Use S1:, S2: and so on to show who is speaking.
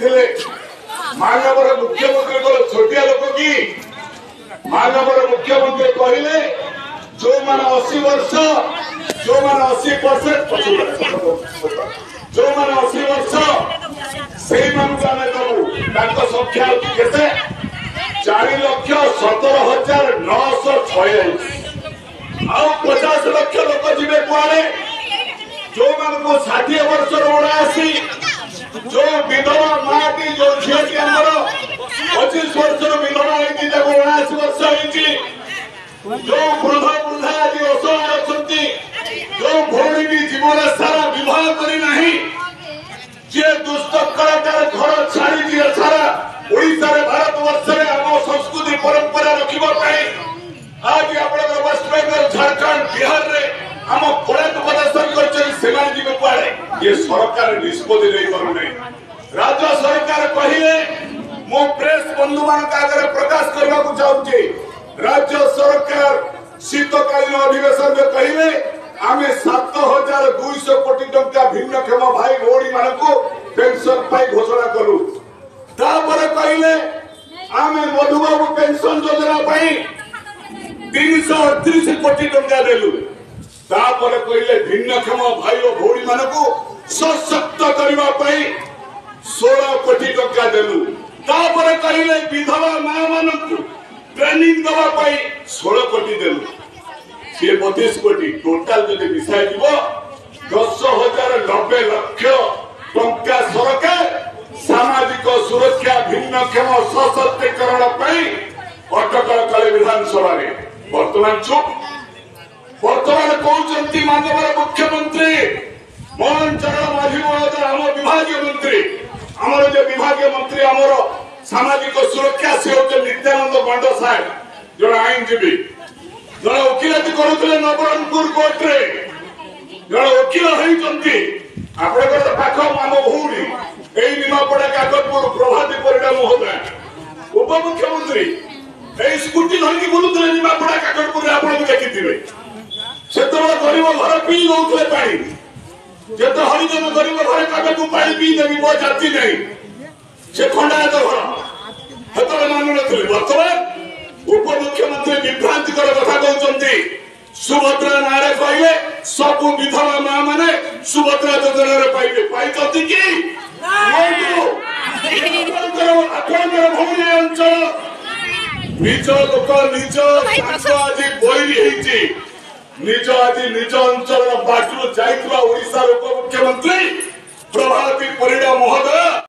S1: थे मानवर मुख्यमंत्री को छोटिया लोक कि मानवर मुख्यमंत्री कहले जो मान 80 वर्ष जो मान 80% जो मान 80 वर्ष से संख्या केते 4,17,946 आ 50 लाख लोक जीवे कुआरे जो मान को 60 वर्ष उड़ासी जो विधवा माँ की जो झील की अंदर 25 वर्ष विधवा होती 79 वर्ष होती जो वृद्ध वृद्धा आज असहाय अछंती जो भौणी भी जीवन सारा विवाह करी नहीं जे दुष्ट कलाकार घर छाड़ी दिए सारा ओडिशा रे भारत वर्ष रे हम संस्कृति परंपरा रखिबा पई आज आपण वेस्ट बंगाल झारखंड बिहार रे हम पड़ाक प्रदर्शन करछन सेमान जीवे पारे ये सरकार निष्पत्ति नै करू नै राज्य सरकार कहिले मो प्रेस बंधु मान का आगे प्रकाश करबा को चाहूची राज्य सरकार शीतकालीन अधिवेशन में कहिले आमे 7,200 कोटी टंका भिन्नक्षम भाई भौणी मान को पेंशन पाई घोषणा करू तापर कहिले आमे मधुबाबू पेंशन योजना पाई 338 कोटी टंका देलु तापर कहिले भिन्नक्षम भाई और भौणी मान को सशक्त करबा पाई 16 कोटी टंका देलु तापर कहिले विधवा मां मान को ट्रेनिंग दवा पाई 16 कोटी देलु से 32 कोटी टोटल जदि मिसाई दिबो 10,090 लाख टंका सरकार सामाजिक सुरक्षा भिन्नक्षम सशक्तिकरण पाई अटकल कले विधानसभा रे वर्तमान चुप वर्तमान कहउचंती माननीय मुख्यमंत्री मोहन चरण माझी महोदय हम विभागीय मंत्री हमर जे विभागीय मंत्री हमर सामाजिक सुरक्षा से होते नित्यानंद गंड साहेब जो आईनजीवी जो वकिलाती करुले नवरंगपुर कोर्ट रे जो वकिल होइचंती आपनकर पाख आम भौणी एई निमापड़ा काकतपुर प्रभाती परिडा महोदय उप मुख्यमंत्री एई स्कूटी धरकी बुलुतले निमापड़ा काकतपुर रे आपन देखिथिबे सेतबे गरीब घर पी नउथले पानी जेते हरिजन गरीब घर काकतपुर पानी पी देबी मो जाति नहीं से खंडायत घर हेतबे मानु नथले वर्तमान उप मुख्यमंत्री विभ्रांतिकर कथा कहउचंती सुभद्रा नारे कहले सब विधवा मां माने सुभद्रा योजना रे पाइबे पाइचंती की आपनकर भूमि अंचल निज लोक निज आज बैरी हेची निज आज निज अंचल बाटू जाइतबा ओडिसा उप मुख्यमंत्री प्रभाती परिडा महोदय